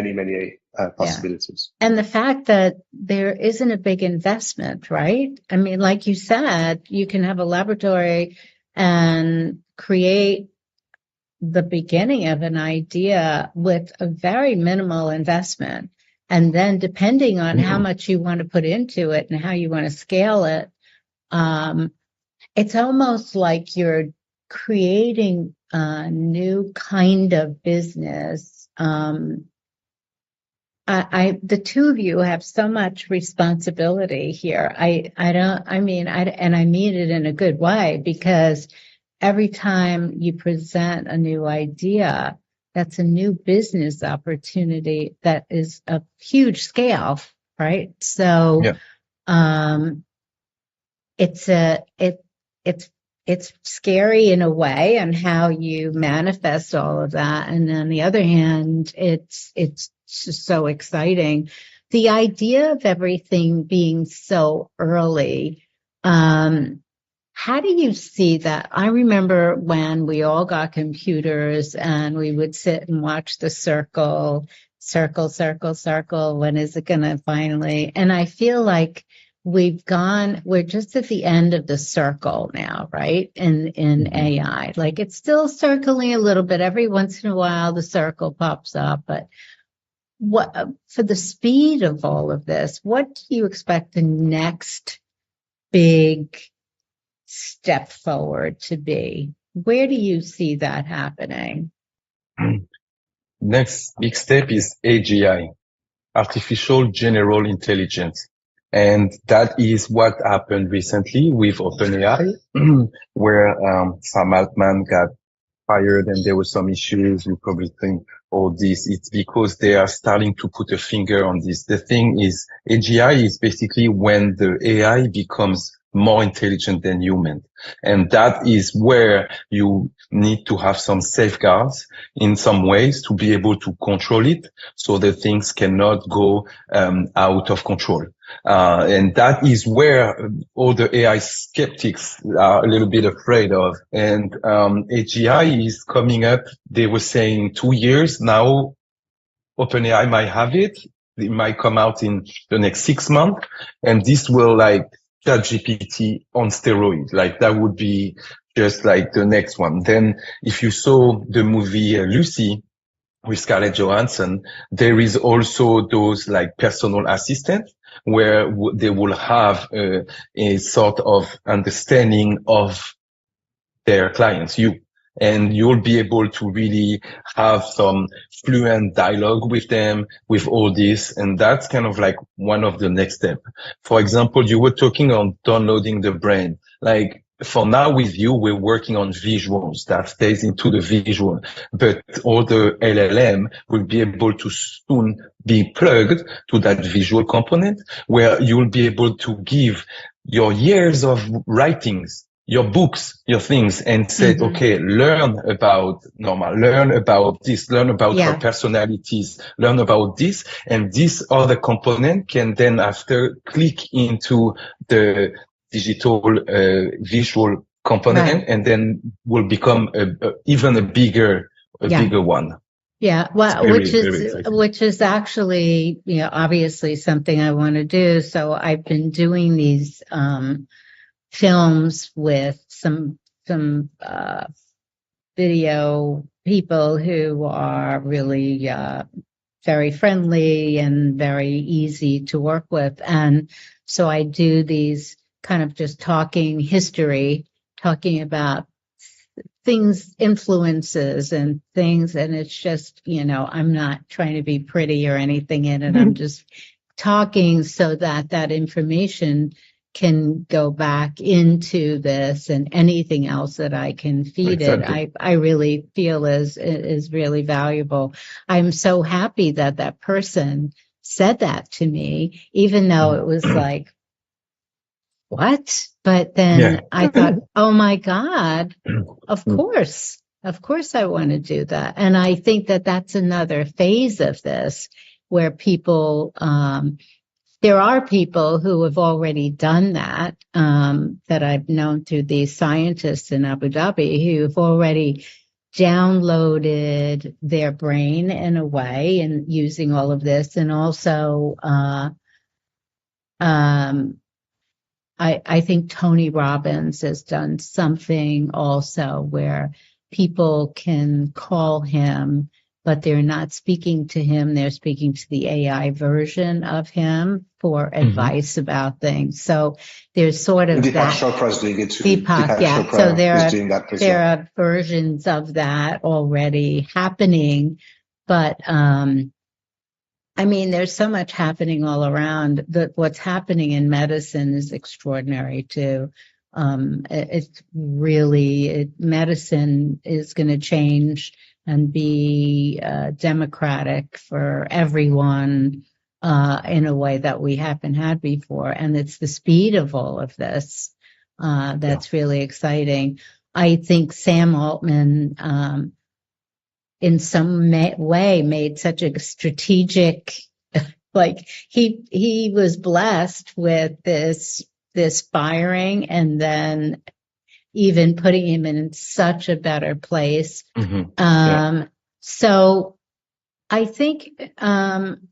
possibilities. And the fact that there isn't a big investment, right? I mean, like you said, you can have a laboratory and create the beginning of an idea with a very minimal investment. And then depending on how much you want to put into it and how you want to scale it, it's almost like you're creating a new kind of business. The two of you have so much responsibility here. I mean it in a good way, because every time you present a new idea, that's a new business opportunity that is a huge scale, right? So, it's scary in a way on how you manifest all of that. And on the other hand, it's just so exciting. The idea of everything being so early, how do you see that? I remember when we all got computers and we would sit and watch the circle. When is it going to finally? And I feel like we're just at the end of the circle now, right? In AI, like it's still circling a little bit. Every once in a while, the circle pops up, but for the speed of all of this, what do you expect the next big step forward to be? Where do you see that happening? Next big step is AGI, artificial general intelligence. And that is what happened recently with OpenAI, where Sam Altman got fired and there were some issues. You probably think all this. It's because they are starting to put a finger on this. The thing is, AGI is basically when the AI becomes more intelligent than human. And that is where you need to have some safeguards in some ways to be able to control it so the things cannot go out of control. And that is where all the AI skeptics are a little bit afraid of. And AGI is coming up. They were saying 2 years now. OpenAI might have it. It might come out in the next 6 months. And this will like ChatGPT on steroids. Like that would be just like the next one. Then if you saw the movie Lucy with Scarlett Johansson, there is also those like personal assistants where they will have a sort of understanding of their clients, and you'll be able to really have some fluent dialogue with them with all this. And that's kind of like one of the next steps. For example, you were talking on downloading the brain. Like for now with you, we're working on visuals that stays into the visual, but all the LLM will be able to soon be plugged to that visual component where you'll be able to give your years of writings, your books, your things, and said, okay, learn about Norma, learn about this, learn about her personalities, learn about this, and this other component can then after click into the digital visual component, and then will become even a bigger one. Yeah, well, which is actually, obviously something I want to do. So I've been doing these films with some video people who are really very friendly and very easy to work with. And so I do these kind of just talking about things, influences and things. And it's just, I'm not trying to be pretty or anything in it. I'm just talking so that information can go back into this, and anything else that I can feed it, I really feel is really valuable. I'm so happy that person said that to me, even though it was like, what? But then I thought, oh my God, of course I want to do that. And I think that that's another phase of this where people, there are people who have already done that, that I've known through these scientists in Abu Dhabi who've already downloaded their brain in a way and using all of this. And also, I think Tony Robbins has done something also where people can call him, but they're not speaking to him. They're speaking to the AI version of him for advice about things. So there's sort of Deepak that. Chopra's doing it too. Deepak, yeah. Chopra So is doing that as there well. are versions of that already happening, but, I mean, there's so much happening all around. What's happening in medicine is extraordinary too. It's really, medicine is going to change and be democratic for everyone in a way that we haven't had before. And it's the speed of all of this that's really exciting. I think Sam Altman in some way made such a strategic, like he was blessed with this firing and then even putting him in such a better place. So I think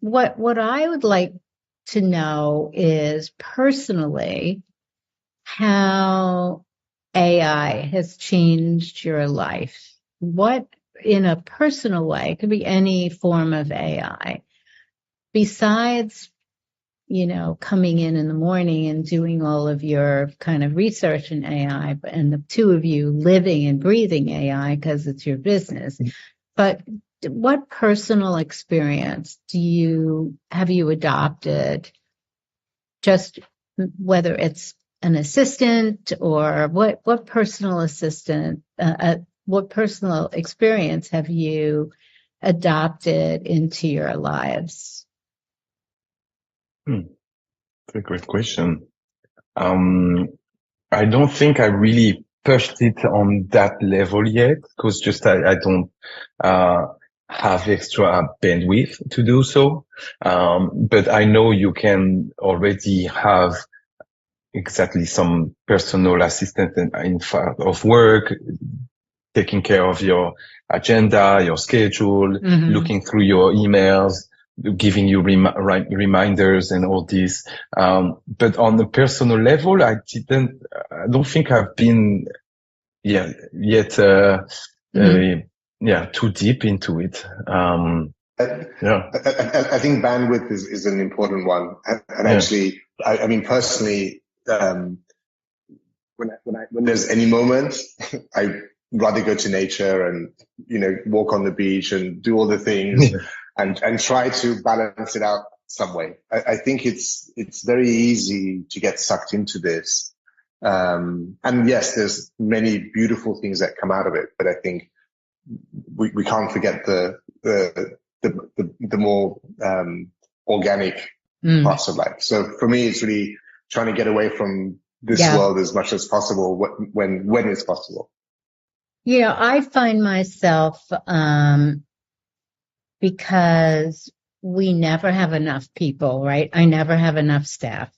what I would like to know is personally how AI has changed your life. What, in a personal way, it could be any form of AI, besides, coming in the morning and doing all of your kind of research in AI, and the two of you living and breathing AI because it's your business. But what personal experience have you adopted? Just whether it's an assistant or what personal assistant, what personal experience have you adopted into your lives? That's a great question. I don't think I really pushed it on that level yet, because I don't have extra bandwidth to do so. But I know you can already have exactly some personal assistant in fact of work, taking care of your agenda, your schedule, looking through your emails, giving you reminders and all this. But on the personal level, I don't think I've been yet too deep into it. I think bandwidth is an important one. And actually, I mean, personally, when there's any moment, I rather go to nature and, walk on the beach and do all the things and try to balance it out some way. I think it's very easy to get sucked into this. And yes, there's many beautiful things that come out of it, but I think we can't forget the more, organic parts of life. So for me, it's really trying to get away from this world as much as possible when it's possible. I find myself, because we never have enough people, right? I never have enough staff.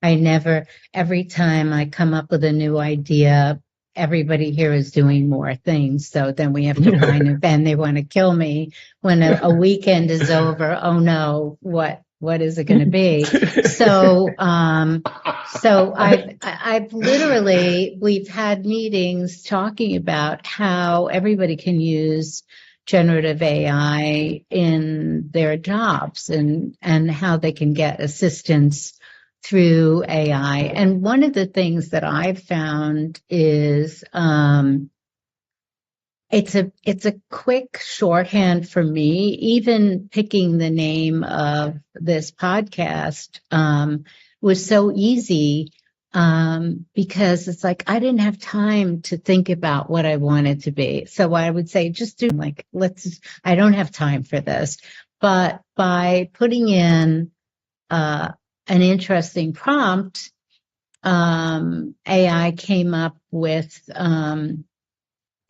Every time I come up with a new idea, everybody here is doing more things. So then we have to find a band. They want to kill me when a weekend is over. Oh no, what is it going to be? So I've literally, we've had meetings talking about how everybody can use generative AI in their jobs and how they can get assistance through AI. And one of the things that I've found is, it's a quick shorthand for me. Even picking the name of this podcast, was so easy, because it's like, I didn't have time to think about what I wanted to be. So I would say, just do I don't have time for this. but by putting in an interesting prompt, AI came up with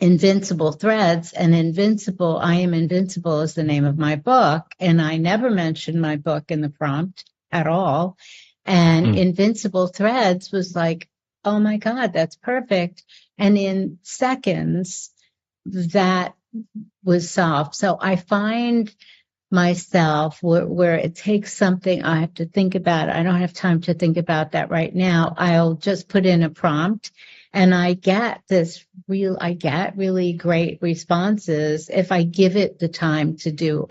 Invincible Threads, and I Am Invincible is the name of my book, and I never mentioned my book in the prompt at all. And Invincible Threads was like, oh my God, that's perfect. And in seconds, that was solved. So I find myself where it takes something I have to think about. I don't have time to think about that right now. I'll just put in a prompt and I get really great responses if I give it the time to do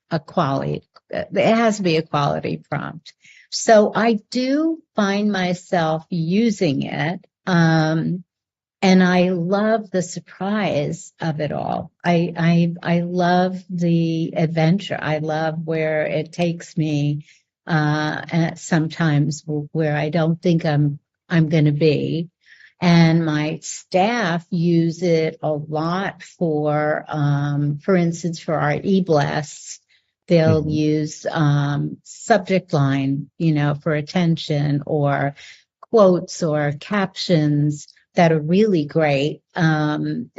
a quality. It has to be a quality prompt. So I do find myself using it. And I love the surprise of it all. I love the adventure. I love where it takes me, and sometimes where I don't think I'm going to be. And my staff use it a lot for instance, for our e-blasts, they'll use subject line, for attention, or quotes or captions that are really great. And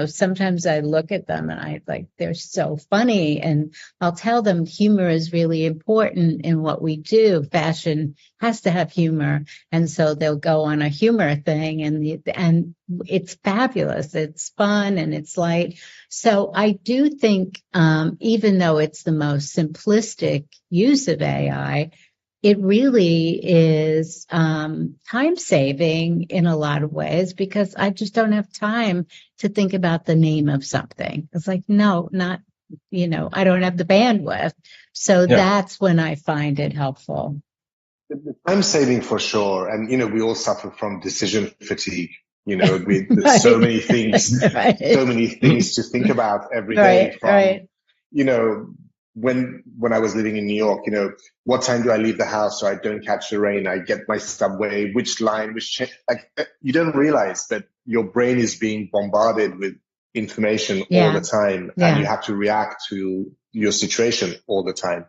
sometimes I look at them and they're so funny, and I'll tell them humor is really important in what we do. Fashion has to have humor. And so they'll go on a humor thing, and it's fabulous. It's fun and it's light. So I do think, even though it's the most simplistic use of AI, it really is time saving in a lot of ways, because I just don't have time to think about the name of something. It's like, no, not, I don't have the bandwidth. So that's when I find it helpful. Time saving for sure. And, we all suffer from decision fatigue. There's Right. so many things, Right. so many things to think about every day. Right. When I was living in New York, what time do I leave the house so I don't catch the rain? I get my subway, which line, you don't realize that your brain is being bombarded with information all the time, and you have to react to your situation all the time.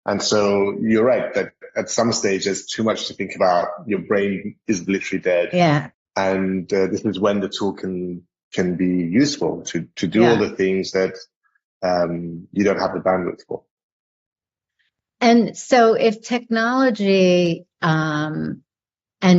And so you're right that at some stage there's too much to think about. Your brain is literally dead. Yeah. And this is when the tool can be useful to do all the things that you don't have the bandwidth for. And so if technology and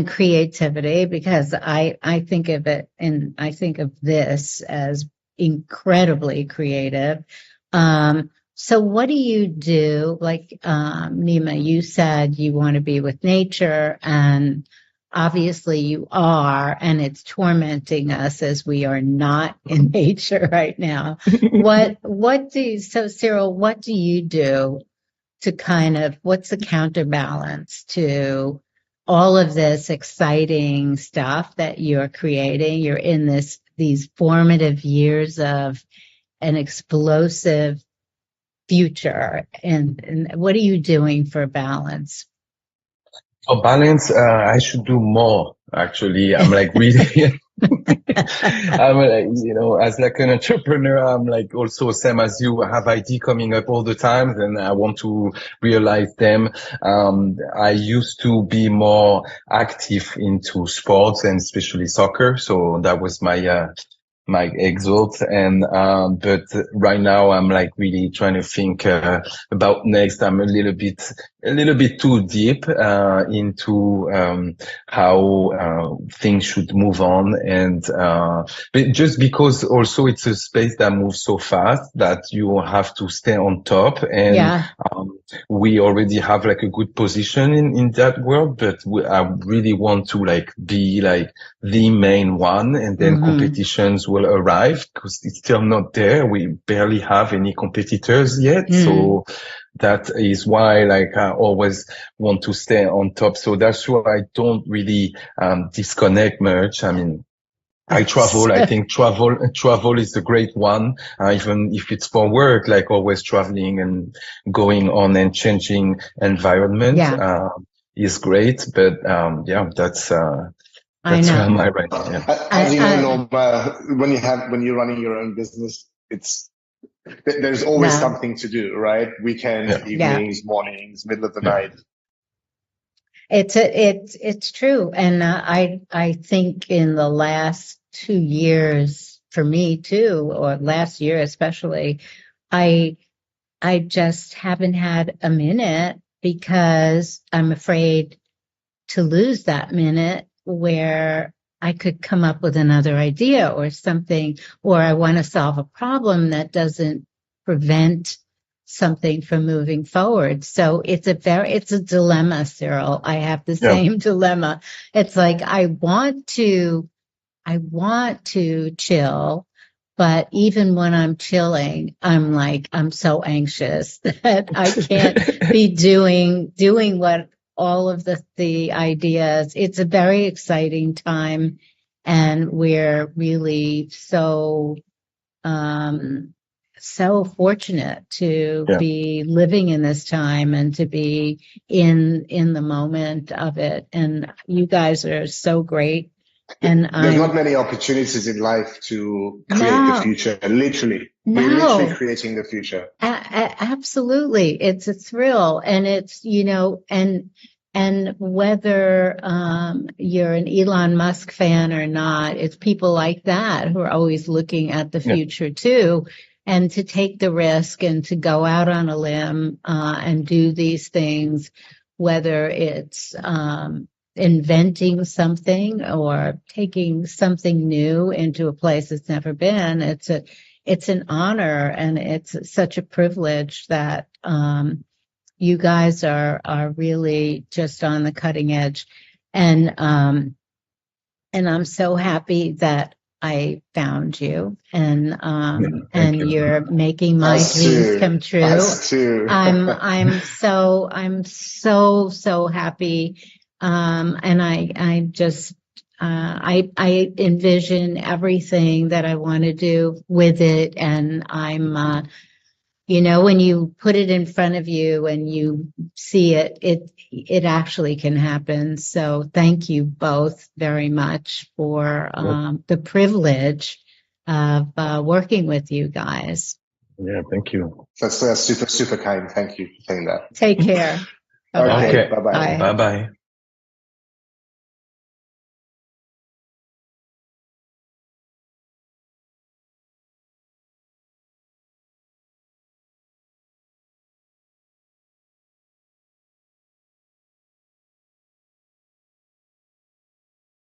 creativity, because I think of it, and I think of this as incredibly creative. So what do you do? Like, Nima, you said you want to be with nature, and obviously you are, and it's tormenting us as we are not in nature right now. So Cyril, what do you do to what's the counterbalance to all of this exciting stuff that you're creating? You're in these formative years of an explosive future. And what are you doing for balance? For balance, I should do more, actually. I'm like really, I'm like, as like an entrepreneur, I'm like also same as you, I have idea coming up all the time and I want to realize them. I used to be more active into sports and especially soccer. So that was my exalt. And, but right now I'm like really trying to think, about next. I'm a little bit too deep, into, how, things should move on. And, but just because also it's a space that moves so fast that you have to stay on top. And, we already have like a good position in that world, but I really want to like be like the main one, and then competitions will arrive because it's still not there. We barely have any competitors yet. So that is why like I always want to stay on top. So that's why I don't really disconnect much. I mean, I travel. I think travel is a great one. Even if it's for work, like always traveling and going on and changing environment, is great. But, that's where am I right now. Yeah. As you know, Norma, when you're running your own business, it's there's always No. something to do, right? Weekends, Yeah. evenings, mornings, middle of the Yeah. night. It's true. And I think in the last 2 years, for me too, or last year especially, I just haven't had a minute because I'm afraid to lose that minute where I could come up with another idea or something, or I want to solve a problem that doesn't prevent something from moving forward. So it's a dilemma, Cyril. I have the Yeah. same dilemma. It's like I want to chill, but even when I'm chilling, I'm so anxious that I can't be doing what all of the ideas. It's a very exciting time, and we're really so fortunate to Yeah. be living in this time and to be in the moment of it. And you guys are so great. And There's not many opportunities in life to create the future. Literally, we're literally creating the future. Absolutely. It's a thrill. And it's, and whether you're an Elon Musk fan or not, it's people like that who are always looking at the Yeah. future too. And to take the risk and to go out on a limb and do these things, whether it's inventing something or taking something new into a place it's never been, it's an honor and it's such a privilege that you guys are really just on the cutting edge. And I'm so happy that I found you and Thank you. you're making my Us dreams too. come true. Us too. I'm so happy. And I just I envision everything that I want to do with it, and I'm when you put it in front of you and you see it, it actually can happen. So thank you both very much for the privilege of working with you guys. Yeah. Thank you. That's super, super kind. Thank you for saying that. Take care. Okay. Okay. Bye-bye. Bye. Bye bye.